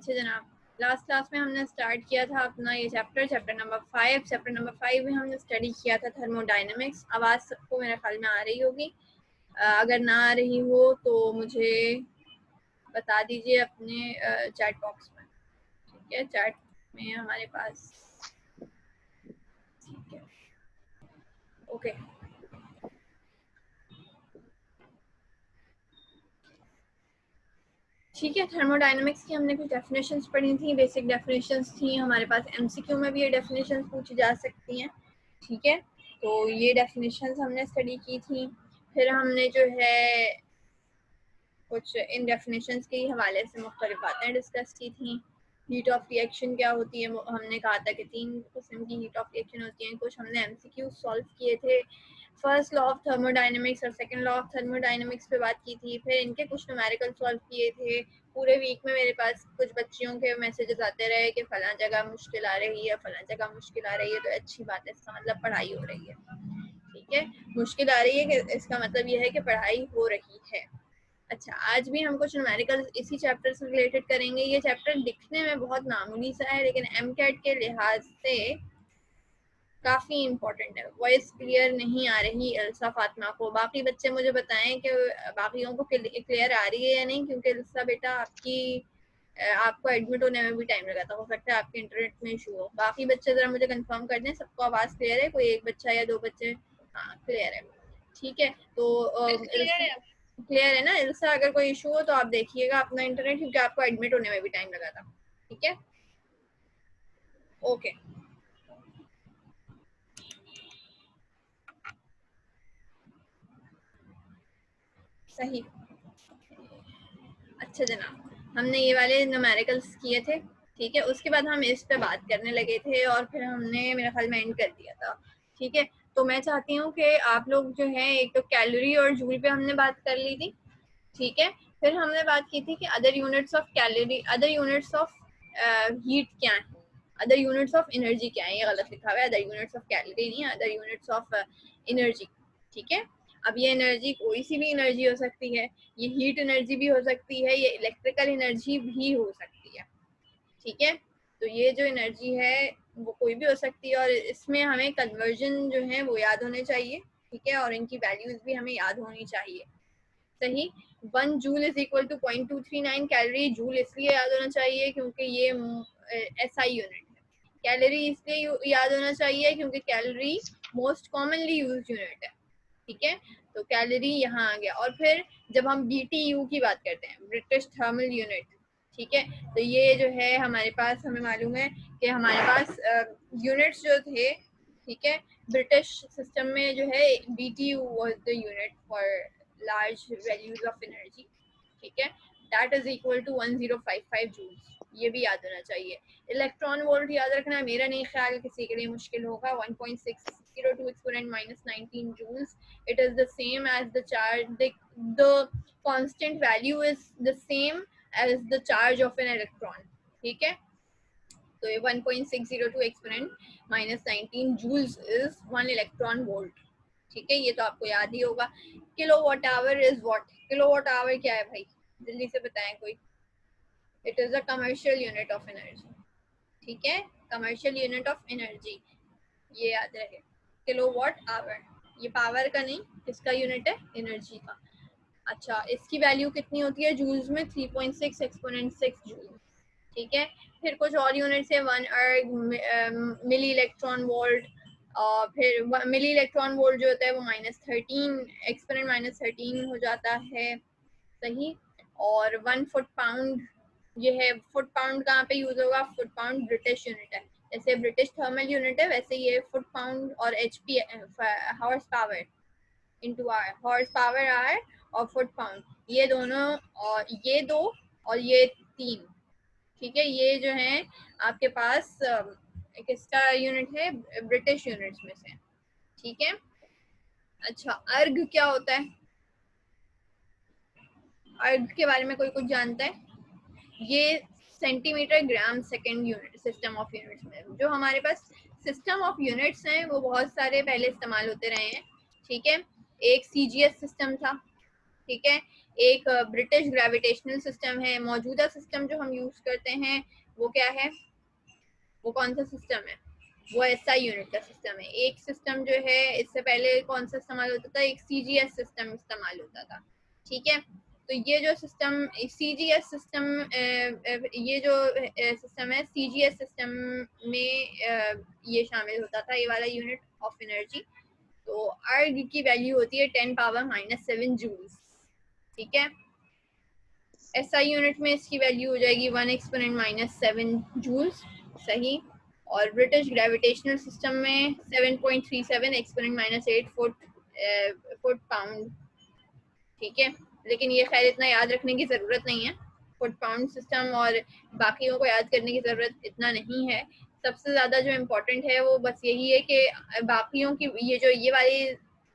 अच्छा जनाब, last class में हमने स्टार्ट किया था अपना ये चैप्टर नंबर 5। चैप्टर नंबर 5 में हमने स्टडी किया था थर्मोडायनेमिक्स। आवाज़ सबको मेरे ख्याल में आ रही होगी। अगर ना आ रही हो तो मुझे बता दीजिए अपने चैट बॉक्स में। ठीक है, चैट में हमारे पास, ठीक है, ओके। ठीक है, थर्मोडायनेमिक्स की हमने कुछ डेफिनेशंस पढ़ी थी, बेसिक डेफिनेशंस थी हमारे पास। एमसीक्यू में भी ये डेफिनेशंस पूछी जा सकती हैं। ठीक है, तो ये डेफिनेशंस हमने स्टडी की थी। फिर हमने जो है कुछ इन डेफिनेशंस के हवाले से मुख्तलिफ बातें डिस्कस की थी। हीट ऑफ रिएक्शन क्या होती है, हमने कहा था कि 3 किस्म की हीट ऑफ रिएक्शन होती हैं। कुछ हमने एमसीक्यू सॉल्व किए थे, फर्स्ट लॉ ऑफ थर्मोडायनेमिक्स और सेकंड लॉ ऑफ थर्मोडायनेमिक्स पे बात की थी। फिर इनके कुछ न्यूमेरिकल सॉल्व किए थे। पूरे वीक में मेरे पास कुछ बच्चियों के मैसेजेस आते रहे कि फ़लाँ जगह मुश्किल आ रही है, फ़लाँ जगह मुश्किल आ रही है। तो अच्छी बात है, इसका मतलब पढ़ाई हो रही है। ठीक है, मुश्किल आ रही है कि इसका मतलब यह है कि पढ़ाई हो रही है। अच्छा, आज भी हम कुछ न्यूमेरिकल इसी चैप्टर से रिलेटेड करेंगे। ये चैप्टर दिखने में बहुत मामूली सा है, लेकिन एमकेट के लिहाज से काफ़ी इम्पोर्टेंट है। वॉइस क्लियर नहीं आ रही इल्सा फातिमा को। बाकी बच्चे मुझे बताएं कि बाकियों को क्लियर आ रही है या नहीं, क्योंकि इल्सा बेटा आपको एडमिट होने में भी टाइम लगा था। हो सकता है आपके इंटरनेट में इशू हो। बाकी बच्चे ज़रा मुझे कंफर्म कर दें सबको आवाज़ क्लियर है। कोई एक बच्चा या 2 बच्चे, हाँ क्लियर है। ठीक है, तो क्लियर है ना इल्सा? अगर कोई इशू हो तो आप देखिएगा अपना इंटरनेट, क्योंकि आपको एडमिट होने में भी टाइम लगा था। ठीक है, ओके। सही, अच्छा जनाब, हमने ये वाले न्यूमेरिकल्स किए थे। ठीक है, उसके बाद हम इस पे बात करने लगे थे और फिर हमने मेरे ख्याल में एंड कर दिया था। ठीक है, तो मैं चाहती हूँ कि आप लोग जो है, एक तो कैलोरी और जूल पे हमने बात कर ली थी। ठीक है, फिर हमने बात की थी कि other units of calorie, other units of heat क्या है, अदर यूनिट्स ऑफ एनर्जी क्या है। ये गलत लिखा हुआ है, अदर यूनिट्स ऑफ कैलोरी नहीं है, अदर यूनिट्स ऑफ एनर्जी। ठीक है, अब ये एनर्जी कोई सी भी एनर्जी हो सकती है, ये हीट एनर्जी भी हो सकती है, ये इलेक्ट्रिकल एनर्जी भी हो सकती है। ठीक है, तो ये जो एनर्जी है वो कोई भी हो सकती है, और इसमें हमें कन्वर्जन जो है वो याद होने चाहिए। ठीक है, और इनकी वैल्यूज भी हमें याद होनी चाहिए। सही, 1 joule is equal to 0.239 calorie. Joule इसलिए याद होना चाहिए क्योंकि ये एसआई यूनिट है। कैलोरी इसलिए याद होना चाहिए क्योंकि calorie most commonly used unit है। ठीक है, तो कैलोरी यहाँ आ गया। और फिर जब हम BTU की बात करते हैं, ब्रिटिश थर्मल यूनिट, ठीक है, तो ये जो है हमारे पास, हमें मालूम है कि हमारे पास यूनिट्स जो थे, ठीक है, ब्रिटिश सिस्टम में जो है BTU was the unit for large values of energy. ठीक है, that is equal to 1055 joules. ये भी याद होना चाहिए। इलेक्ट्रॉन वोल्ट याद रखना, मेरा नहीं ख्याल किसी के लिए मुश्किल होगा। 1.602 exponent minus 19 joules. It is the same as the charge, the constant value is the same as the charge of an electron. ठीक है, तो ये 1.602 exponent minus 19 joules is 1 electron volt. ठीक है, ये तो आपको याद ही होगा। Kilowatt hour is what? Kilowatt hour क्या है भाई, जल्दी से बताएं कोई। It is a commercial unit of energy. ठीक है, कमर्शियल यूनिट ऑफ एनर्जी, ये याद रहे, किलोवाट आवर। ये पावर का नहीं, किसका यूनिट है? एनर्जी का। अच्छा, इसकी वैल्यू कितनी होती है जूल्स में? 3.6 एक्सपोनेंट 6 जूल्स। ठीक है, फिर कुछ और यूनिट्स है, 1 अर्ग, मिली इलेक्ट्रॉन वोल्ट, और फिर मिली इलेक्ट्रॉन वोल्ट जो होता है वो -13 एक्सपोनेंट -13 हो जाता है। सही, और 1 फुट पाउंड, ये है फुट पाउंड। कहाँ पे यूज होगा? फुट पाउंड ब्रिटिश यूनिट है, जैसे ब्रिटिश थर्मल यूनिट है वैसे ये फुट पाउंड और HP horsepower into hour, horsepower hour और फुट पाउंड, ये दोनों, और ये 2 और ये 3। ठीक है, ये जो है आपके पास किसका यूनिट है? ब्रिटिश यूनिट्स में से। ठीक है, अच्छा, अर्ग क्या होता है? अर्ग के बारे में कोई कुछ जानता है? ये centimetre gram second unit, system of units में जो हमारे पास सिस्टम ऑफ यूनिट्स हैं वो बहुत सारे पहले इस्तेमाल होते रहे हैं। ठीक है, एक CGS सिस्टम था। ठीक है। एक ब्रिटिश ग्रेविटेशनल सिस्टम है। मौजूदा सिस्टम जो हम यूज करते हैं वो क्या है, वो कौन सा सिस्टम है, वो एसआई यूनिट का सिस्टम है। एक सिस्टम जो है इससे पहले कौन सा इस्तेमाल होता था, एक सीजीएस सिस्टम इस्तेमाल होता था, ठीक है। तो ये जो सिस्टम सीजीएस सिस्टम, ये जो सिस्टम है सीजीएस सिस्टम में ये शामिल होता था, ये वाला यूनिट ऑफ एनर्जी। तो अर्ग की वैल्यू होती है 10⁻⁷ जूल्स, ठीक है। एसआई यूनिट में इसकी वैल्यू हो जाएगी 1 एक्सपोनेंट -7 जूल्स, सही। और ब्रिटिश ग्रेविटेशनल सिस्टम में 7.37 एक्सपोनेंट -8 फुट पाउंड, ठीक है। लेकिन ये खैर इतना याद रखने की ज़रूरत नहीं है, फुट पाउंड सिस्टम और बाकियों को याद करने की ज़रूरत इतना नहीं है। सबसे ज़्यादा जो इम्पोर्टेंट है वो बस यही है कि बाकियों की ये वाली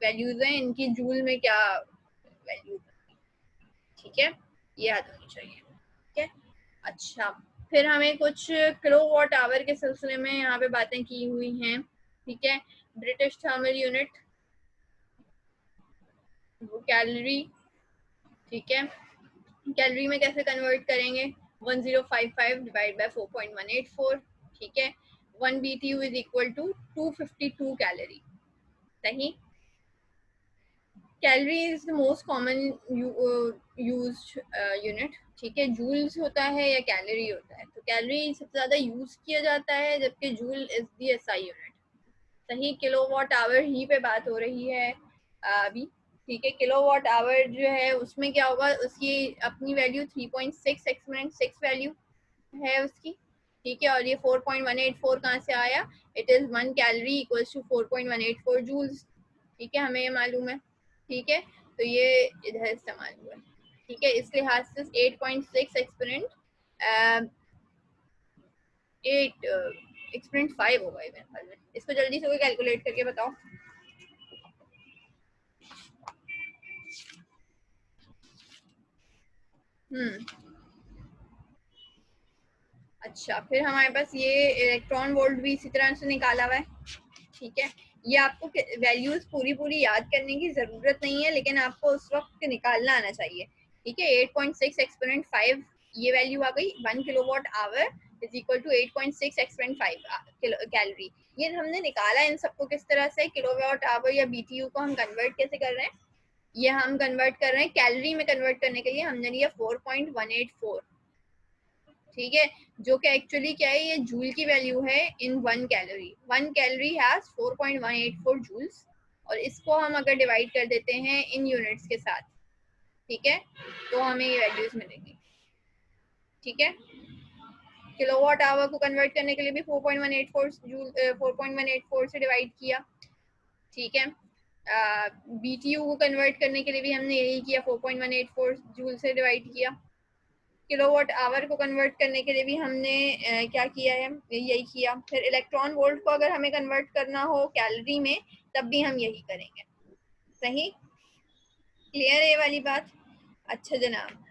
वैल्यूज़ हैं, इनकी जूल में क्या वैल्यूज, ठीक है, ये याद होनी चाहिए, ठीक है। अच्छा, फिर हमें कुछ किलोवाट आवर के सिलसिले में यहाँ पे बातें की हुई हैं, ठीक है। ब्रिटिश थर्मल यूनिट, वो कैलोरी, ठीक है। कैलोरी में कैसे कन्वर्ट करेंगे, 1055 डिवाइड बाय 4.184, ठीक है। 1 BTU is equal to 252 calorie, सही। Calorie is the most common used unit, ठीक है। जूल्स होता है या कैलोरी होता है, तो कैलोरी सबसे ज्यादा यूज किया जाता है, जबकि joule is the SI unit, सही। किलोवाट आवर ही पे बात हो रही है अभी, ठीक है। किलोवाट आवर जो है उसमें क्या होगा, उसकी अपनी वैल्यू 3.6 एक्सपोनेंट 6 वैल्यू है उसकी, ठीक है। और ये 4.184 कहाँ से आया, it is 1 calorie equals to 4.184 joules, ठीक है, हमें ये मालूम है, ठीक है। तो ये इधर इस्तेमाल हुआ है, ठीक है। इस लिहाज से 8.6 एक्सपोनेंट 8 एक्सपोनेंट 5 होगा ये मेरे ख्याल में। इसको जल्दी से कोई कैलकुलेट करके बताओ। अच्छा, फिर हमारे पास ये इलेक्ट्रॉन वोल्ट भी इसी तरह से निकाला हुआ है, ठीक है। ये आपको वैल्यूज पूरी पूरी याद करने की जरूरत नहीं है, लेकिन आपको उस वक्त निकालना आना चाहिए, ठीक है। 8.6 एक्सपोनेंट 5 ये वैल्यू आ गई, 1 kilowatt hour is equal to 8.6 exponent 5 calorie. ये हमने निकाला इन सबको किस तरह से, किलोवाट आवर या बीटीयू को हम कन्वर्ट कैसे कर रहे हैं, ये हम कन्वर्ट कर रहे हैं कैलोरी में कन्वर्ट करने के लिए हमने लिया 4.184, ठीक है। जो कि एक्चुअली क्या है, ये जूल की वैल्यू है इन 1 कैलोरी। 1 कैलोरी हैज 4.184 जूल्स, और इसको हम अगर डिवाइड कर देते हैं इन यूनिट्स के साथ, ठीक है, तो हमें ये वैल्यूज मिलेंगी, ठीक है। किलोवाट आवर को कन्वर्ट करने के लिए भी 4.184 जूल 4.184 से डिवाइड किया, ठीक है। बीटीयू को कन्वर्ट करने के लिए भी हमने यही किया, 4.184 जूल से डिवाइड किया। किलोवाट आवर को कन्वर्ट करने के लिए भी हमने क्या किया है, यही किया। फिर इलेक्ट्रॉन वोल्ट को अगर हमें कन्वर्ट करना हो कैलोरी में, तब भी हम यही करेंगे, सही। क्लियर है ये वाली बात। अच्छा जनाब,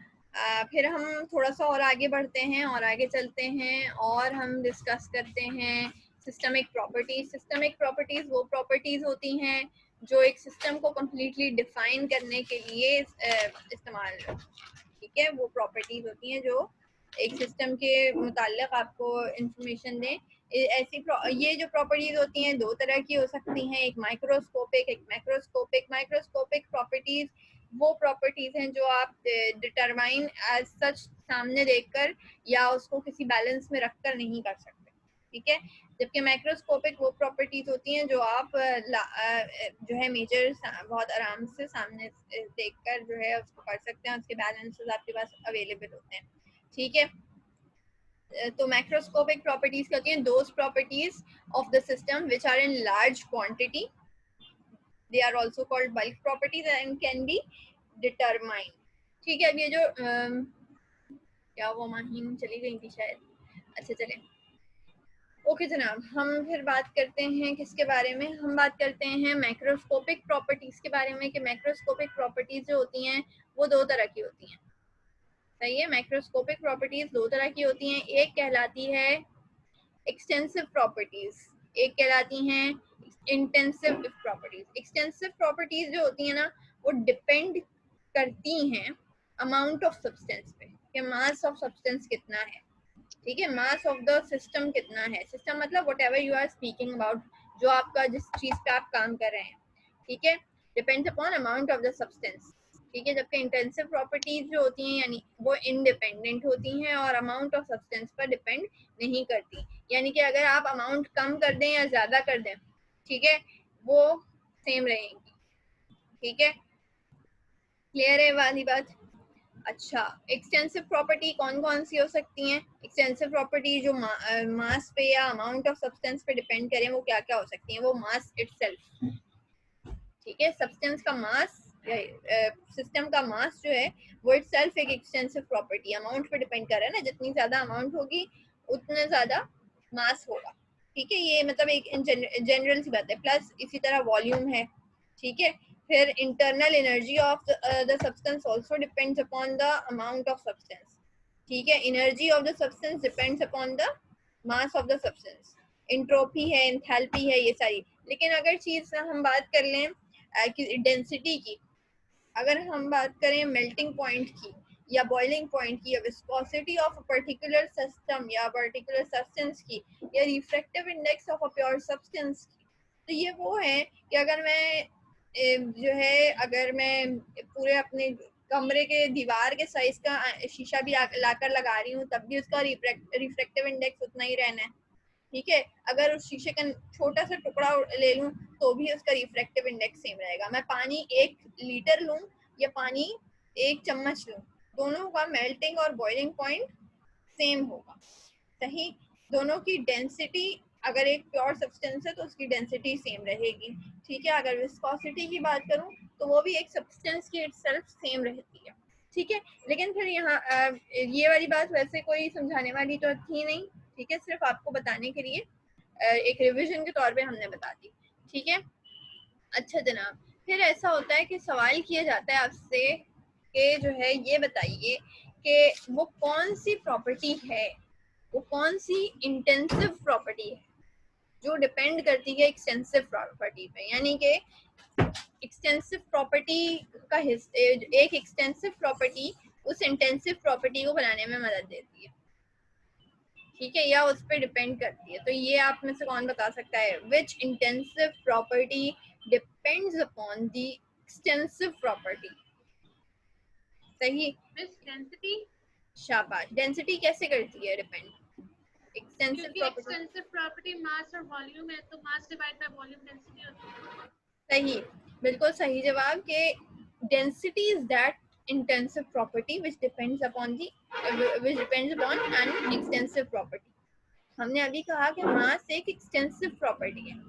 फिर हम थोड़ा सा और आगे बढ़ते हैं और आगे चलते हैं और हम डिस्कस करते हैं सिस्टमिक प्रॉपर्टीज। सिस्टमिक प्रॉपर्टीज वो प्रॉपर्टीज होती हैं जो एक सिस्टम को कम्प्लीटली डिफाइन करने के लिए इस्तेमाल, ठीक है, वो प्रॉपर्टीज होती हैं जो एक सिस्टम के मुताल्लिक आपको इंफॉर्मेशन दें। ऐसी ये जो प्रॉपर्टीज होती हैं दो तरह की हो सकती हैं, एक माइक्रोस्कोपिक एक मैक्रोस्कोपिक। माइक्रोस्कोपिक प्रॉपर्टीज वो प्रॉपर्टीज हैं जो आप डिटरमाइन एज सच सामने देखकर या उसको किसी बैलेंस में रखकर नहीं कर सकते, ठीक है। जबकि मैक्रोस्कोपिक वो प्रॉपर्टीज होती हैं जो आप जो है मेजर बहुत आराम से सामने देखकर जो है उसको कर सकते हैं, उसके बैलेंसेस आपके पास अवेलेबल होते हैं, ठीक है। तो मैक्रोस्कोपिक प्रॉपर्टीज क्या होती हैं, those properties of the system which are in large quantity, they are also called bulk properties and can be determined, ठीक है। अब ये जो क्या वो माहीन चली गई थी शायद, अच्छा चले, ओके जनाब, हम फिर बात करते हैं किसके बारे में, हम बात करते हैं मैक्रोस्कोपिक प्रॉपर्टीज के बारे में। कि मैक्रोस्कोपिक प्रॉपर्टीज जो होती हैं वो दो तरह की होती हैं, सही है। मैक्रोस्कोपिक प्रॉपर्टीज दो तरह की होती हैं, एक कहलाती है एक्सटेंसिव प्रॉपर्टीज, एक कहलाती हैं इंटेंसिव प्रॉपर्टीज। एक्सटेंसिव प्रॉपर्टीज जो होती है ना, वो डिपेंड करती हैं अमाउंट ऑफ सब्सटेंस पे, कि मास ऑफ सब्सटेंस कितना है, ठीक है, मास ऑफ द सिस्टम कितना है, सिस्टम मतलब whatever you are speaking about, जो आपका जिस चीज पे आप काम कर रहे हैं, ठीक है, depends upon amount of the substance, ठीक है, जबकि इंटेंसिव प्रॉपर्टीज जो होती हैं यानी वो इंडिपेंडेंट होती हैं और अमाउंट ऑफ सब्सटेंस पर डिपेंड नहीं करती, यानी कि अगर आप अमाउंट कम कर दें या ज्यादा कर दें, ठीक है, वो सेम रहेंगी, ठीक है, क्लियर है वाली बात। अच्छा, एक्सटेंसिव प्रॉपर्टी कौन कौन सी हो सकती हैं? एक्सटेंसिव प्रॉपर्टी जो मास पे या अमाउंट ऑफ सब्सटेंस पे डिपेंड करें, वो क्या क्या हो सकती हैं? वो मास इटसेल्फ, ठीक है, सब्सटेंस का मास, सिस्टम का मास जो है वो इटसेल्फ एक एक्सटेंसिव प्रॉपर्टी, अमाउंट पे डिपेंड कर रहा है ना, जितनी ज्यादा अमाउंट होगी उतना ज्यादा मास होगा, ठीक है, ये मतलब एक जनरल सी बात है। प्लस इसी तरह वॉल्यूम है, ठीक है, फिर internal energy of the substance also depends upon the amount of substance, ठीक है, energy of the substance depends upon the mass of the substance, entropy है, एंथैल्पी है, ये सारी। लेकिन अगर चीज हम बात कर लें डेंसिटी की, अगर हम बात करें मेल्टिंग पॉइंट की या बॉइलिंग पॉइंट की या viscosity of a particular system या पर्टिकुलर सब्सटेंस की या refractive index of a pure substance की, तो ये वो है कि अगर मैं जो है अगर मैं पूरे अपने कमरे के दीवार के साइज का शीशा भी लाकर लगा रही हूँ तब भी उसका रिफ्रैक्टिव इंडेक्स उतना ही रहना है, ठीक है, अगर उस शीशे का छोटा सा टुकड़ा ले लूं तो भी उसका रिफ्रैक्टिव इंडेक्स सेम रहेगा। मैं पानी 1 लीटर लूं या पानी 1 चम्मच लूं, दोनों का मेल्टिंग और बॉइलिंग पॉइंट सेम होगा, सही, दोनों की डेंसिटी, अगर एक प्योर सब्सटेंस है तो उसकी डेंसिटी सेम रहेगी, ठीक है, अगर विस्कोसिटी की बात करूं तो वो भी एक सब्सटेंस की इटसेल्फ सेम रहती है, ठीक है। लेकिन फिर यहाँ ये वाली बात वैसे कोई समझाने वाली तो थी नहीं, ठीक है, सिर्फ आपको बताने के लिए एक रिवीजन के तौर पे हमने बता दी, ठीक है। अच्छा जनाब, फिर ऐसा होता है कि सवाल किया जाता है आपसे कि जो है ये बताइए कि वो कौन सी प्रॉपर्टी है, वो कौन सी इंटेंसिव प्रॉपर्टी है जो डिपेंड करती है एक्सटेंसिव प्रॉपर्टी पे, यानी कि एक्सटेंसिव प्रॉपर्टी का एक एक्सटेंसिव प्रॉपर्टी उस इंटेंसिव प्रॉपर्टी को बनाने में मदद देती है, ठीक है, या उस पर डिपेंड करती है। तो ये आप में से कौन बता सकता है? Which intensive property depends upon the extensive property? सही, डेंसिटी, शाबाश। डेंसिटी कैसे करती है डिपेंड? एक्सटेंसिव क्योंकि प्रॉपर्टी, एक्सटेंसिव प्रॉपर्टी मास और वॉल्यूम है, तो mass divide by volume density होती है। सही, बिल्कुल सही जवाब कि density is that intensive property which depends upon an extensive property। हमने अभी कहा कि मास एक एक्सटेंसिव प्रॉपर्टी है,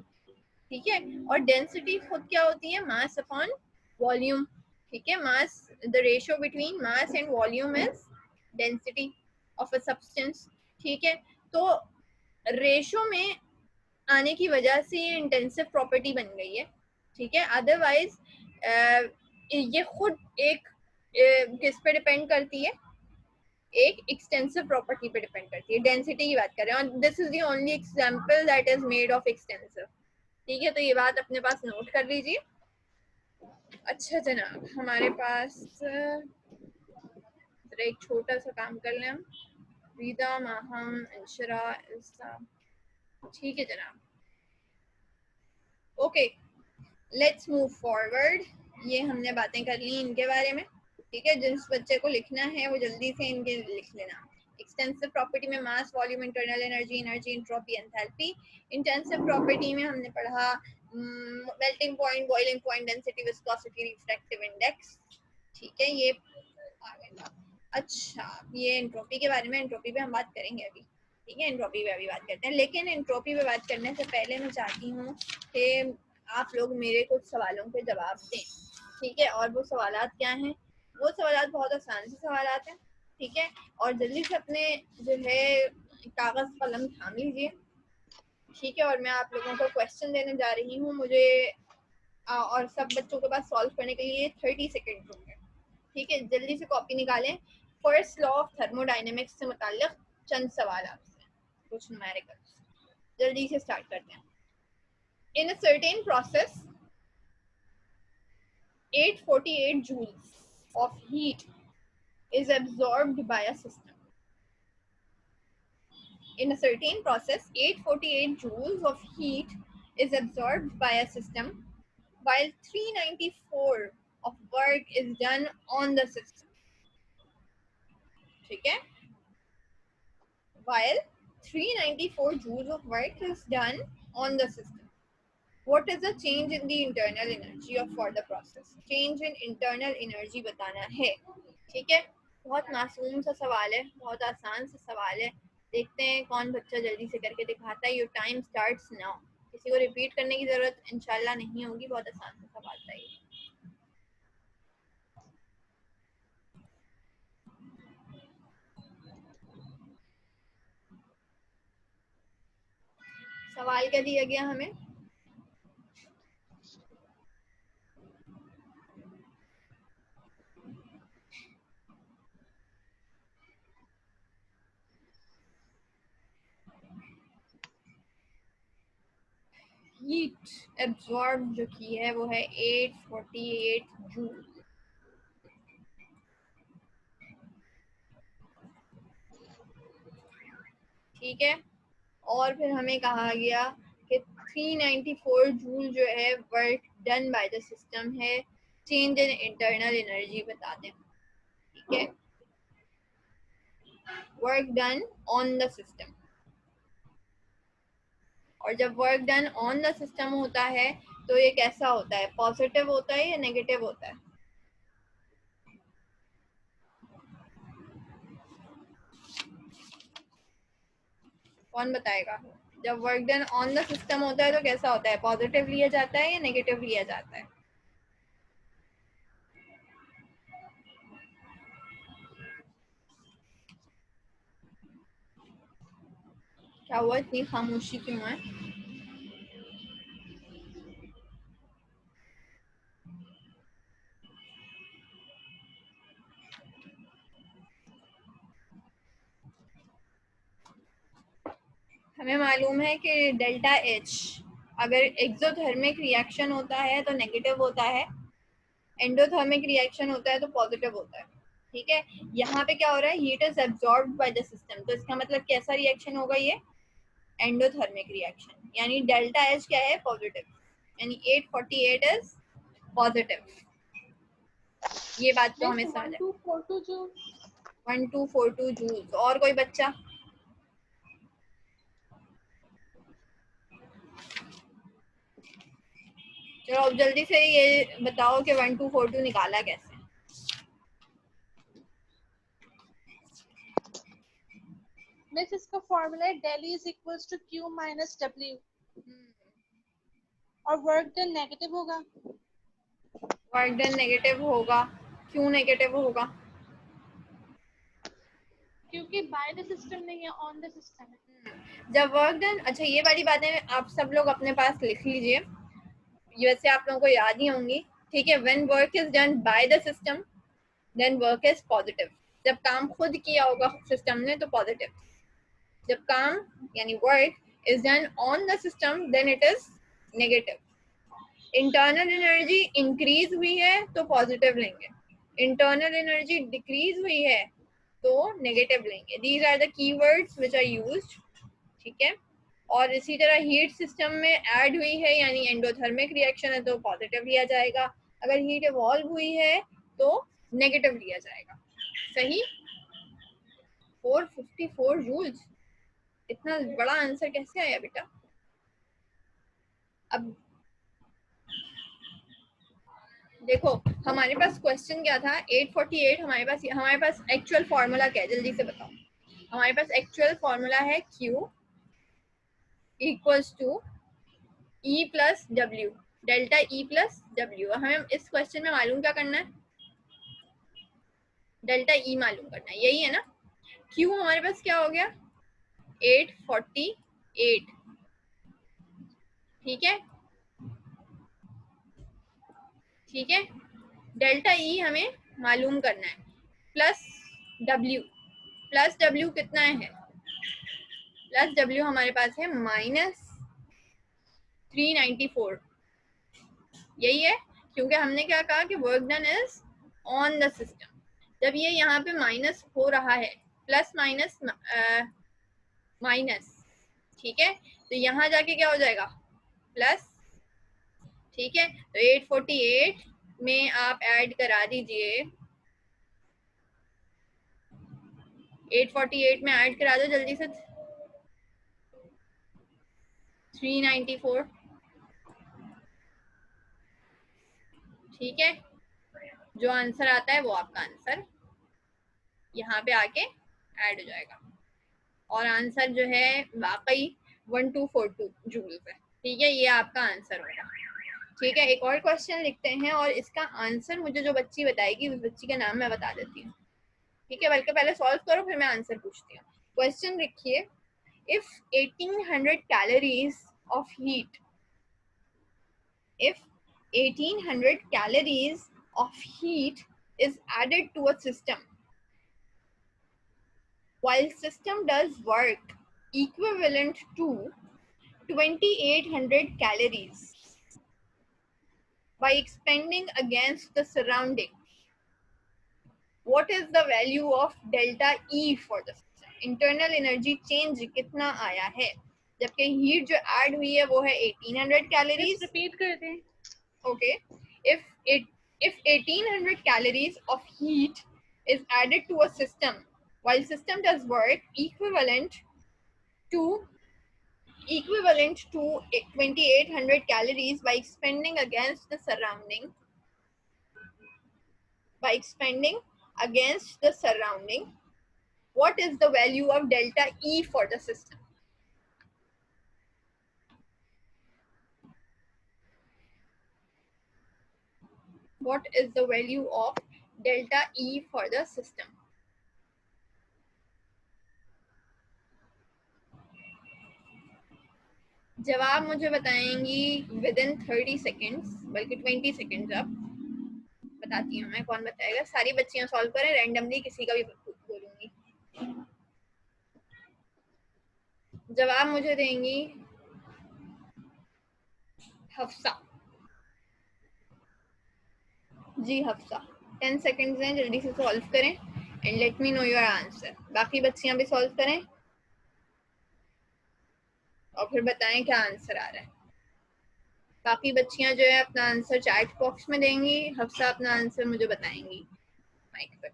ठीक है, और डेंसिटी खुद क्या होती है? मास अपॉन वॉल्यूम, ठीक है, mass, the ratio between mass and volume is density of a substance, ठीक है। तो रेशियो में आने की वजह से ये इंटेंसिव प्रॉपर्टी बन गई है, ठीक है, अदरवाइज ये खुद एक किस पे डिपेंड करती है? एक एक्सटेंसिव प्रॉपर्टी पे डिपेंड करती है, डेंसिटी की बात कर रहे हैं, और this is the only example that is made of extensive, ठीक है, तो ये बात अपने पास नोट कर लीजिए। अच्छा जनाब, हमारे पास एक छोटा सा काम कर लें हम, रीदा, माहम, इंशरा, इल्सा, ठीक है जनाब, ओके, लेट्स मूव फॉरवर्ड। ये हमने बातें कर ली इनके बारे में, ठीक है, जिस बच्चे को लिखना है वो जल्दी से इनके लिख लेना। एक्सटेंसिव प्रॉपर्टी में mass, volume, internal energy, entropy, enthalpy. Intensive property में हमने पढ़ा melting point, boiling point, density, viscosity, refractive index, ठीक है, ये आ गया। अच्छा, ये एंट्रोपी के बारे में, एंट्रोपी पे हम बात करेंगे अभी, ठीक है, एंट्रोपी पे अभी बात करते हैं, लेकिन एंट्रोपी पे बात करने से पहले मैं चाहती हूँ कि आप लोग मेरे कुछ सवालों के जवाब दें, ठीक है, और वो सवालात क्या हैं? वो सवालात बहुत आसान से सवालात हैं, ठीक है, और जल्दी से अपने जो है कागज कलम थाम लीजिए, ठीक है, और मैं आप लोगों को क्वेश्चन देने जा रही हूँ। मुझे और सब बच्चों के पास सॉल्व करने के लिए 30 सेकेंड होंगे, ठीक है, जल्दी से कॉपी निकालें। फर्स्ट लॉ ऑफ थर्मोडायनेमिक्स से मुताल्लिक चंद सवाल आपसे, कुछ न्यूमेरिकल्स, जल्दी से स्टार्ट करते हैं। In a certain process, 848 joules of heat is absorbed by a system. In a certain process, 848 joules of heat is absorbed by a system, while 394 of work is done on the system. ठीक है? While 394 joules of work is done on the system. What is the change in the internal energy of for the process? Change in internal energy बताना है. ठीक है? बहुत मासूम सा सवाल है, बहुत आसान सा सवाल है. देखते हैं कौन बच्चा जल्दी से करके दिखाता है. Your time starts now. किसी को रिपीट करने की जरूरत इंशाल्लाह नहीं होगी. बहुत आसान सा सवाल था ये. सवाल क्या दिया गया हमें? हीट एब्जॉर्ब जो की है वो है 848 जूल. ठीक है. और फिर हमें कहा गया कि 394 जूल जो है work done by the system है. चेंज इन इंटरनल एनर्जी बता दें. ठीक है. Work done on the system. और जब work done on the system होता है तो ये कैसा होता है? पॉजिटिव होता है या नेगेटिव होता है? कौन बताएगा? जब work done on the system होता है तो कैसा होता है? पॉजिटिव लिया जाता है या नेगेटिव लिया जाता है? क्या हुआ? इतनी खामोशी क्यों है? हमें मालूम है कि डेल्टा एच अगर एक्सोथर्मिक रिएक्शन होता है तो नेगेटिव होता है, एंडोथर्मिक रिएक्शन होता है तो पॉजिटिव होता है. ठीक है. यहाँ पे क्या हो रहा है? Heat is absorbed bye the system. तो इसका मतलब कैसा रिएक्शन होगा ये? Endothermic reaction. यानी डेल्टा एच क्या है? पॉजिटिव. यानी 848 इज पॉजिटिव. ये बात तो हमें समझ है. 1242 जूल्स. और कोई बच्चा? चलो अब जल्दी से ये बताओ कि 1242 निकाला कैसे? मिस इसका फॉर्मूला है del is equals to q minus w. और वर्क डन नेगेटिव होगा. वर्क डन नेगेटिव होगा. क्यों नेगेटिव होगा? क्योंकि बाय द सिस्टम नहीं है, ऑन द सिस्टम है. जब वर्क डन, अच्छा ये वाली बातें आप सब लोग अपने पास लिख लीजिए, वैसे आप लोगों को याद ही होंगी. ठीक है. When work is done by the system then work is positive. जब काम खुद किया होगा सिस्टम ने तो पॉजिटिव. जब काम यानी work is done on the system then it is negative. Internal energy increase हुई है तो पॉजिटिव लेंगे. इंटरनल एनर्जी डिक्रीज हुई है तो नेगेटिव लेंगे. These are the keywords which are used. ठीक है. और इसी तरह हीट सिस्टम में ऐड हुई है यानी एंडोथर्मिक रिएक्शन है तो पॉजिटिव लिया जाएगा. अगर हीट इवॉल्व हुई है तो नेगेटिव लिया जाएगा. सही. 454 जूल्स. इतना बड़ा आंसर कैसे आया बेटा? अब देखो हमारे पास क्वेश्चन क्या था? 848. हमारे पास एक्चुअल फॉर्मूला क्या है? जल्दी से बताओ. हमारे पास एक्चुअल फॉर्मूला है Q equals to E plus W. Delta E plus W. हमें इस क्वेश्चन में मालूम क्या करना है? डेल्टा E मालूम करना है. यही है ना? Q हमारे पास क्या हो गया? 848. ठीक है. ठीक है. डेल्टा E हमें मालूम करना है. Plus W. प्लस W कितना है? प्लस W हमारे पास है -394. यही है. क्योंकि हमने क्या कहा कि work done is on the system. जब ये यहाँ पे माइनस हो रहा है, प्लस माइनस माइनस, ठीक है, तो यहाँ जाके क्या हो जाएगा, प्लस। ठीक है, तो 848 में आप ऐड करा दीजिए, 848 में ऐड करा दो जल्दी से 394। ठीक है, जो आंसर आता है वो आपका आंसर यहाँ पे आके ऐड हो जाएगा, और आंसर जो है वाकई 1242 जूल है। ठीक है, ये आपका आंसर होगा। ठीक है, एक और क्वेश्चन लिखते हैं, और इसका आंसर मुझे जो बच्ची बताएगी उस बच्ची का नाम मैं बता देती हूँ। ठीक है, बल्कि पहले सॉल्व करो फिर मैं आंसर पूछती हूँ। क्वेश्चन लिखिए, if 1800 calories of heat, if 1800 calories of heat is added to a system while system does work equivalent to 2800 calories by expanding against the surrounding, what is the value of delta E for the system? Internal energy change कितना आया है, जबकि heat जो add हुई है वो है 1800 calories. Repeat कर दें। Okay, if 1800 calories of heat is added to a system while system does work equivalent to 2800 calories by expanding against the surrounding, what is the value of delta E for the system? What is the value of delta E for the system? जवाब मुझे बताएंगी with in 30 seconds, बल्कि 20 seconds. अब बताती हूँ मैं कौन बताएगा। सारी बच्चियां सॉल्व करें, रैंडमली किसी का भी बोलूंगी। जवाब मुझे देंगी हफ्सा। जी हफ्सा, 10 सेकेंड्स हैं, जल्दी से सॉल्व करें and let me know your answer. बाकी बच्चियां भी सॉल्व करें और फिर बताएं क्या आंसर आ रहा है। बाकी बच्चियां जो है अपना आंसर चैट बॉक्स में देंगी, हफ्सा अपना आंसर मुझे बताएंगी माइक पर।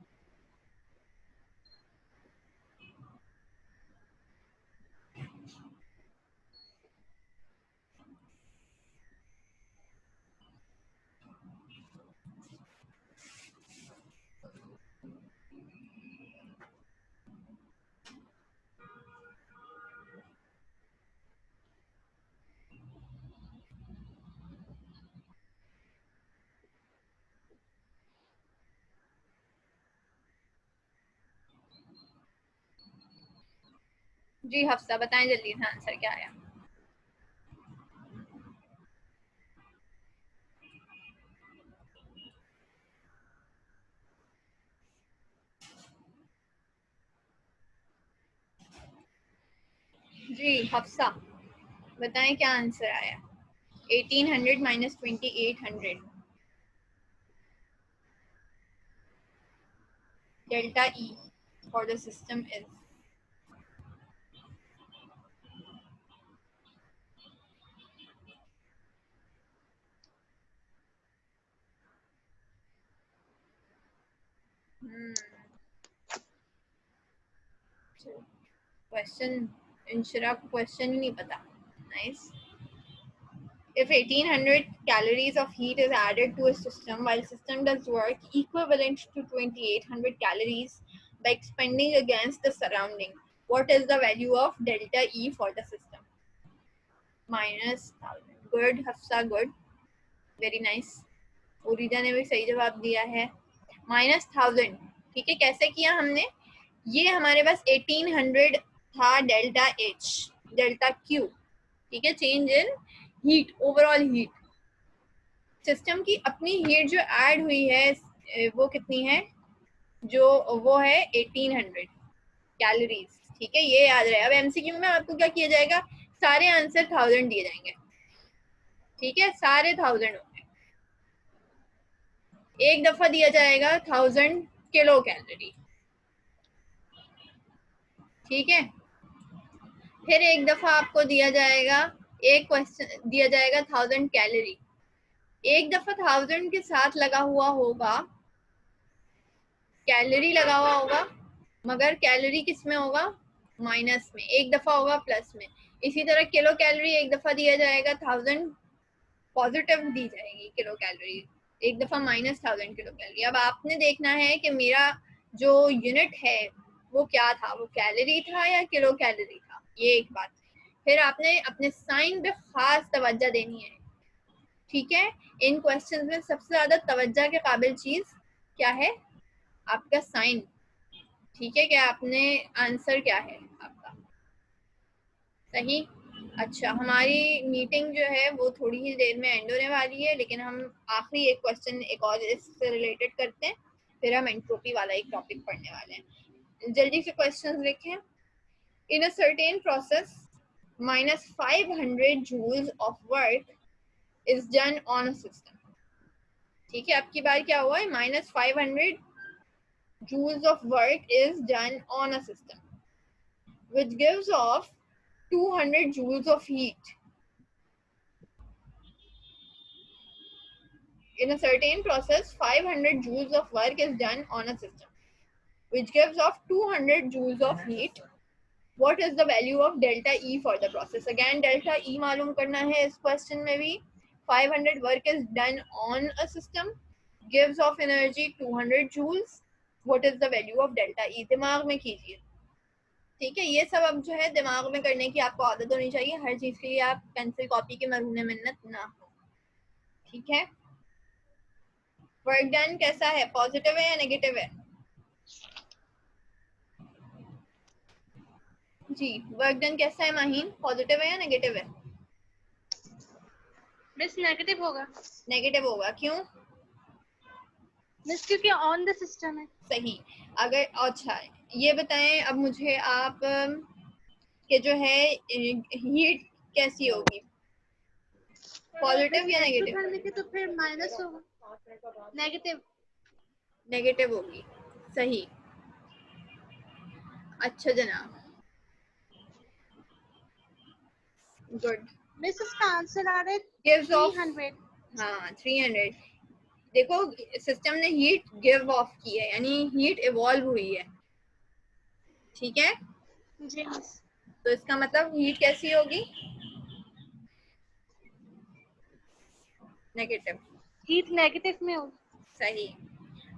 जी हफ्सा बताएं जल्दी से आंसर क्या आया। जी हफ्सा बताएं क्या आंसर आया। 1800 minus 2800, delta E for the system is question, Inshra को क्वेश्चन ही नहीं पता। Nice. If 1800 calories of heat is added to a system while system does work equivalent to 2800 calories by expanding against the surrounding, what is the value of delta E for the system? -1000. Good Hafsa, good, very nice. उरीदा ने भी सही जवाब दिया है, -1000। ठीक है, कैसे किया हमने, ये हमारे पास 1800 था डेल्टा H, डेल्टा Q। ठीक है, change in heat, overall heat, system की अपनी हीट जो ऐड हुई है वो कितनी है, जो वो है 1800 कैलोरीज। ठीक है, ये याद रहे। अब एमसीक्यू में आपको क्या किया जाएगा, सारे आंसर 1000 दिए जाएंगे। ठीक है, सारे 1000 होंगे। एक दफा दिया जाएगा 1000 किलो कैलोरी, ठीक है। फिर एक दफा आपको दिया जाएगा, एक क्वेश्चन दिया जाएगा 1000 कैलोरी, एक दफा 1000 के साथ लगा हुआ होगा कैलोरी लगा हुआ होगा, मगर कैलोरी किस में होगा, माइनस में, एक दफा होगा प्लस में। इसी तरह किलो कैलोरी एक दफा दिया जाएगा 1000 पॉजिटिव दी जाएगी किलो कैलोरी, एक दफा -1000 किलो कैलोरी। अब आपने देखना है कि मेरा जो यूनिट है वो क्या था, वो कैलोरी था या किलो कैलोरी था, ये एक बात। फिर आपने अपने साइन पे खास तवज्जो देनी है, ठीक है। इन क्वेश्चंस में सबसे ज्यादा तवज्जो के काबिल चीज क्या है, आपका साइन, ठीक है, क्या आपने आंसर क्या है आपका सही। अच्छा, हमारी मीटिंग जो है वो थोड़ी ही देर में एंड होने वाली है, लेकिन हम आखिरी एक क्वेश्चन एक और इससे रिलेटेड करते हैं, फिर हम एंट्रोपी वाला एक टॉपिक पढ़ने वाले हैं। जल्दी से क्वेश्चंस लिखें। In a certain process -500 joules of work is done on a system, ठीक है। आपकी बार क्या हुआ है, -500 joules of work is done on a system which gives off 200 joules of heat. In a certain process, 500 joules of work is done on a system, which gives off 200 joules of heat. What is the value of delta E for the process? Again, delta E मालूम करना है इस question में भी। 500 work is done on a system, gives off energy 200 joules. What is the value of delta E? दिमाग में कीजिए, ठीक है। ये सब अब जो है दिमाग में करने की आपको आदत होनी चाहिए, हर चीज के लिए आप पेंसिल कॉपी के मरूने मिन्नत ना हो, ठीक है। वर्क डन कैसा है, पॉजिटिव है या नेगेटिव है? जी, वर्क डन कैसा है माहीन, पॉजिटिव है या नेगेटिव है? मिस नेगेटिव होगा। नेगेटिव होगा, क्यों? मिस क्योंकि ऑन द सिस्टम है। सही। अगर अच्छा ये बताएं अब मुझे आप कि जो है हीट कैसी होगी, पॉजिटिव या नेगेटिव? एक्सोथर्मिक है तो फिर माइनस होगा, नेगेटिव। नेगेटिव होगी, सही। अच्छा जनाब, गुड। मिस इसका आंसर आ रहा है गिव्स ऑफ, 300। हाँ 300। देखो सिस्टम ने हीट गिव ऑफ की है, यानी हीट इवॉल्व हुई है, ठीक है। जी मिस। तो इसका मतलब हीट कैसी होगी, नेगेटिव। हीट नेगेटिव में होगी। सही।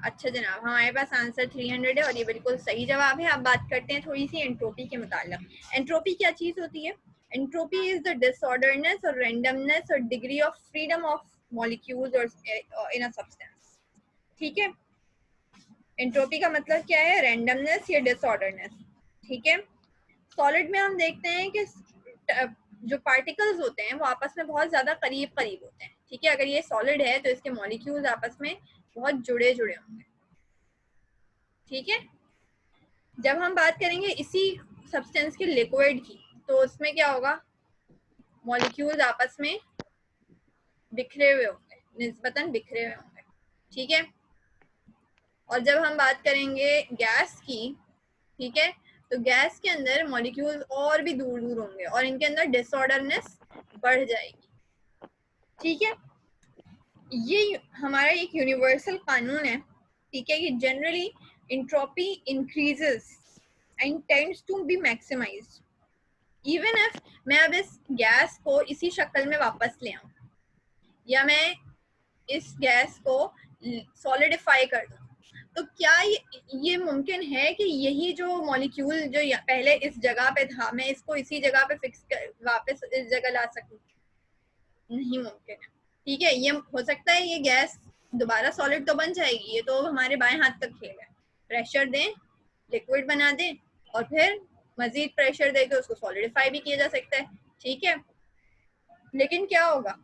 अच्छा जनाब, हमारे पास आंसर 300 है और ये बिल्कुल सही जवाब है। अब बात करते हैं थोड़ी सी एंट्रोपी के मुताल्लिक। एंट्रोपी क्या चीज होती है? एंट्रोपी इज द डिसऑर्डरनेस और रैंडमनेस और degree of freedom of molecules और इन अ सब्सटेंस, ठीक है। एंट्रोपी का मतलब क्या है, रैंडमनेस या डिसऑर्डरनेस, ठीक है। सॉलिड में हम देखते हैं कि जो पार्टिकल्स होते हैं वो आपस में बहुत ज्यादा करीब करीब होते हैं, ठीक है। अगर ये सॉलिड है तो इसके मॉलिक्यूल्स आपस में बहुत जुड़े जुड़े होंगे, ठीक है। जब हम बात करेंगे इसी सब्सटेंस के लिक्विड की, तो उसमें क्या होगा, मॉलिक्यूल्स आपस में बिखरे हुए होंगे, निस्बतन बिखरे हुए होंगे, ठीक है। और जब हम बात करेंगे गैस की, ठीक है, तो गैस के अंदर मॉलिक्यूल्स और भी दूर दूर होंगे और इनके अंदर डिसऑर्डरनेस बढ़ जाएगी, ठीक है। ये हमारा एक यूनिवर्सल कानून है, ठीक है, कि generally entropy increases and tends to be maximised even if मैं अब इस गैस को इसी शक्ल में वापस ले आऊं या मैं इस गैस को सॉलिडिफाई कर दूं, तो क्या ये मुमकिन है कि यही जो मॉलिक्यूल जो पहले इस जगह पे था मैं इसको इसी जगह पे फिक्स कर वापस इस जगह ला सकूं? नहीं मुमकिन है, ठीक है। ये हो सकता है ये गैस दोबारा सॉलिड तो बन जाएगी, ये तो हमारे बाएं हाथ तक खेल है। प्रेशर दें, लिक्विड बना दें और फिर मजीद प्रेशर देकर उसको सॉलिडिफाई भी किया जा सकता है, ठीक है। लेकिन क्या होगा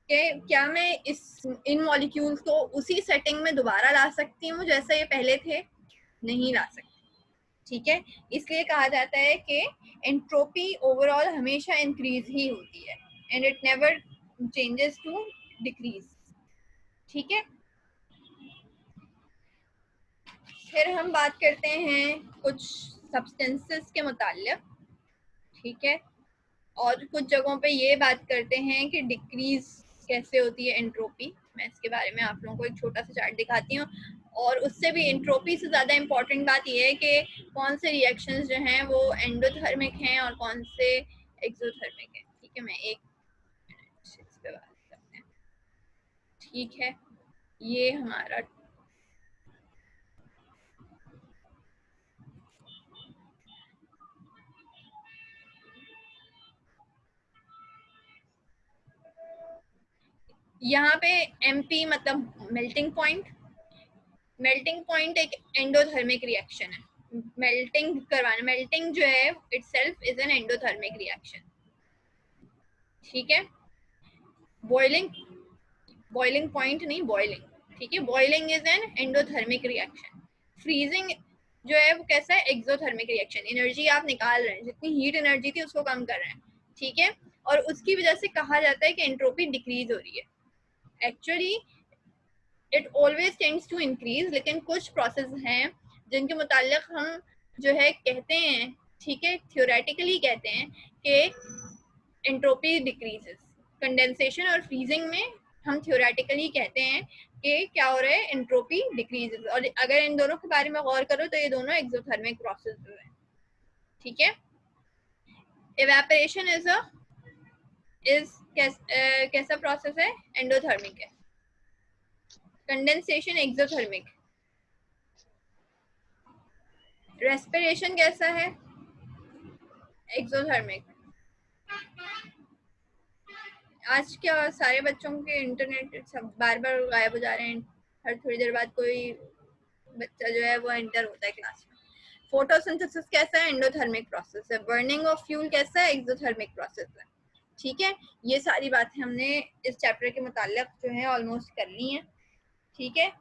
कि क्या मैं इन मॉलिक्यूल्स को उसी सेटिंग में दोबारा ला सकती हूँ जैसे ये पहले थे? नहीं ला सकती, ठीक है। इसलिए कहा जाता है कि एंट्रोपी ओवरऑल हमेशा इंक्रीज ही होती है and it never changes to decrease, ठीक है। फिर हम बात करते हैं कुछ सब्सटेंसेस के मुताल्लिक, ठीक है, और कुछ जगहों पे ये बात करते हैं कि डिक्रीज कैसे होती है एंट्रोपी। मैं इसके बारे में आप लोगों को एक छोटा सा चार्ट दिखाती हूँ। और उससे भी एंट्रोपी से ज़्यादा इम्पोर्टेंट बात यह है कि कौन से रिएक्शंस जो हैं वो एंडोथर्मिक हैं और कौन से एक्सोथर्मिक हैं। ठीक है, मैं एक मिनट इस पे बात करते हैं। ठीक है, ये हमारा यहाँ पे MP मतलब मेल्टिंग पॉइंट। मेल्टिंग पॉइंट एक एंडोथर्मिक रिएक्शन है। मेल्टिंग करवाना, मेल्टिंग जो है itself is an endothermic reaction. ठीक है, बॉइलिंग, बॉइलिंग पॉइंट नहीं, बॉइलिंग। ठीक है, boiling is an endothermic reaction. Freezing जो है वो कैसा है, एक्सोथर्मिक रिएक्शन। एनर्जी आप निकाल रहे हैं, जितनी हीट एनर्जी थी उसको कम कर रहे हैं। ठीक है, और उसकी वजह से कहा जाता है कि एंट्रोपी डिक्रीज हो रही है। Actually it always tends to increase, लेकिन कुछ प्रोसेस हैं जिनके मुतालिक हम जो है कहते हैं, ठीक है, थियोरेटिकली कहते हैं कि एंट्रोपी डिक्रीजेस। कंडेंसेशन और फ्रीजिंग में हम थियोरेटिकली कहते हैं कि क्या हो रहा है, एंट्रोपी डिक्रीजेस। और अगर इन दोनों के बारे में गौर करो तो ये दोनों एक्सोथर्मिक प्रोसेस जो है। ठीक है, इवेपोरेशन इज कैसा प्रोसेस है, एंडोथर्मिक है। Condensation exothermic. रेस्पिरेशन कैसा है, एक्सोथर्मिक। आज क्या सारे बच्चों के इंटरनेट सब बार बार गायब हो जा रहे हैं, हर थोड़ी देर बाद कोई बच्चा जो है वो एंटर होता है क्लास में। फोटोसिंथेसिस कैसा है, एंडोथर्मिक प्रोसेस है। बर्निंग ऑफ फ्यूल कैसा है, एक्सोथर्मिक प्रोसेस है। ठीक है, ये सारी बातें हमने इस चैप्टर के मुताल्लिक जो है ऑलमोस्ट कर ली हैं। ठीक है,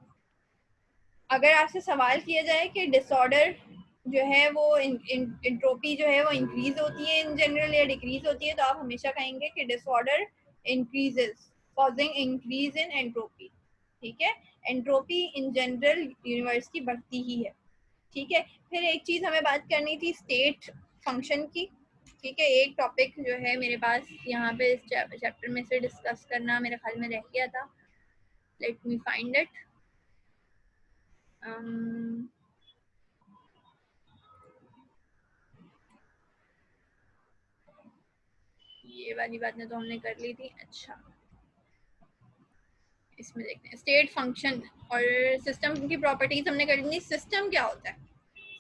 अगर आपसे सवाल किया जाए कि डिसऑर्डर जो है वो एंट्रोपी जो है वो इंक्रीज होती है इन जनरल या डिक्रीज होती है, तो आप हमेशा कहेंगे कि disorder increases causing increase in entropy. ठीक है, एंट्रोपी इन जनरल यूनिवर्स की बढ़ती ही है। ठीक है, फिर एक चीज हमें बात करनी थी स्टेट फंक्शन की। ठीक है, एक टॉपिक जो है मेरे पास यहाँ पे इस चैप्टर में से डिस्कस करना मेरे ख्याल में रह गया था। Let me find it. ये वाली बातें तो हमने कर ली थी। अच्छा, इसमें देखते हैं स्टेट फंक्शन और सिस्टम की प्रॉपर्टीज हमने कर ली। सिस्टम क्या होता है,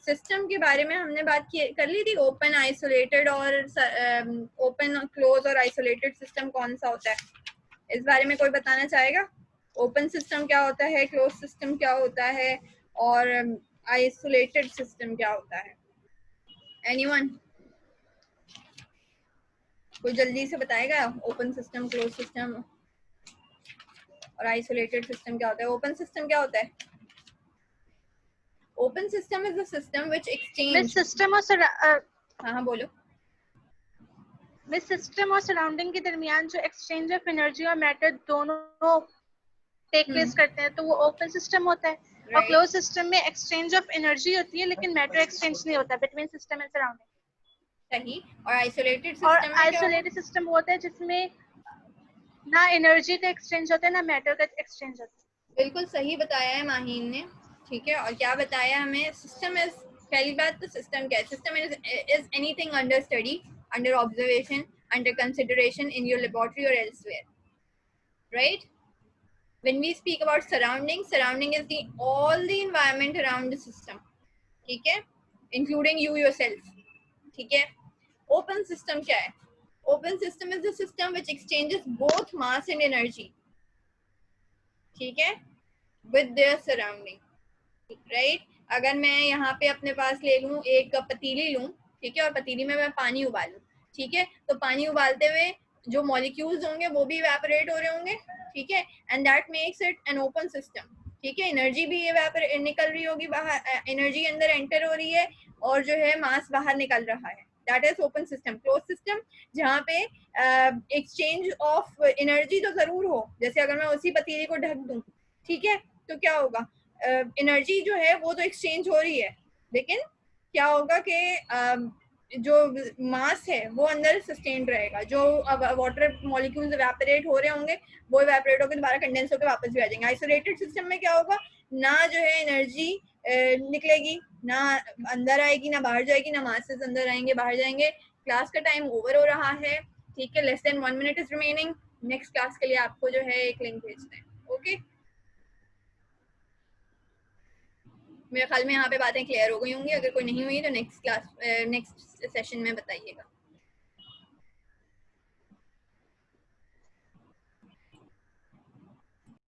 सिस्टम के बारे में हमने बात कर ली थी। ओपन, आइसोलेटेड और ओपन, क्लोज और आइसोलेटेड सिस्टम कौन सा होता है, इस बारे में कोई बताना चाहेगा? ओपन सिस्टम क्या होता है, क्लोज सिस्टम क्या होता है, और आइसोलेटेड सिस्टम क्या होता है? एनीवन कोई जल्दी से बताएगा? ओपन सिस्टम, क्लोज सिस्टम और आइसोलेटेड सिस्टम क्या होता है? ओपन सिस्टम क्या होता है? Open system is the system which exchange. System और हाँ बोलो। में सिस्टम और सराउंडिंग के दरमियान जो एक्सचेंज ऑफ एनर्जी और मैटर दोनों टेक प्लेस करते हैं तो वो ओपन सिस्टम होता है। और क्लोज सिस्टम में एक्सचेंज ऑफ एनर्जी होती है लेकिन मैटर एक्सचेंज नहीं होता बिटवीन सिस्टम एंड सराउंडिंग। सही। और आइसोलेटेड और सिस्टम में क्या होगा? आइसोलेटेड सिस्टम वो होता है जिसमें ना एनर्जी का एक्सचेंज होता है ना मैटर का एक्सचेंज होता है। बिल्कुल सही बताया है माहीन ने। ठीक है, और क्या बताया हमें? सिस्टम इज, पहली बात तो सिस्टम क्या है? System is anything under study, under observation, under consideration in your laboratory और elsewhere, right? When we speak about surrounding, surrounding is the all the environment around the system. ठीक है, including you yourself. ठीक है, open system क्या है? Open system is the system which exchanges both mass and energy. ठीक है, with their surrounding, right? अगर मैं यहाँ पे अपने पास ले लूँ एक पतीली लूँ, ठीक है, और पतीली में मैं पानी उबालूँ, ठीक है, तो पानी उबालते हुए जो मॉलिक्यूल्स होंगे वो भी इवेपोरेट हो रहे होंगे, ठीक है, and that makes it an open system. ठीक है, एनर्जी भी इवेपोरेट निकल रही होगी बाहर, एनर्जी अंदर एंटर हो रही है और जो है मास बाहर निकल रहा है, that is open system. Close system जहाँ पे एक्सचेंज ऑफ एनर्जी तो जरूर हो, जैसे अगर मैं उसी पतीली को ढक दूँ, ठीक है, तो क्या होगा? एनर्जी जो है वो तो एक्सचेंज हो रही है, लेकिन क्या होगा कि जो मास है वो अंदर सस्टेन्ड रहेगा। जो अब वाटर मॉलिक्यूल्स इवेपोरेट हो रहे होंगे वो इवेपोरेट होकर दोबारा कंडेंस होकर वापस भी आ जाएंगे। आइसोलेटेड सिस्टम में क्या होगा, ना जो है एनर्जी निकलेगी, ना अंदर आएगी, ना बाहर जाएगी, ना मासेस अंदर आएंगे बाहर जाएंगे। क्लास का टाइम ओवर हो रहा है, ठीक है, less than 1 minute is remaining. Next class के लिए आपको जो है एक लिंक भेजते हैं। ओके, मेरे ख्याल में यहाँ पे बातें क्लियर हो गई होंगी। अगर कोई नहीं हुई तो नेक्स्ट क्लास नेक्स्ट सेशन में बताइएगा।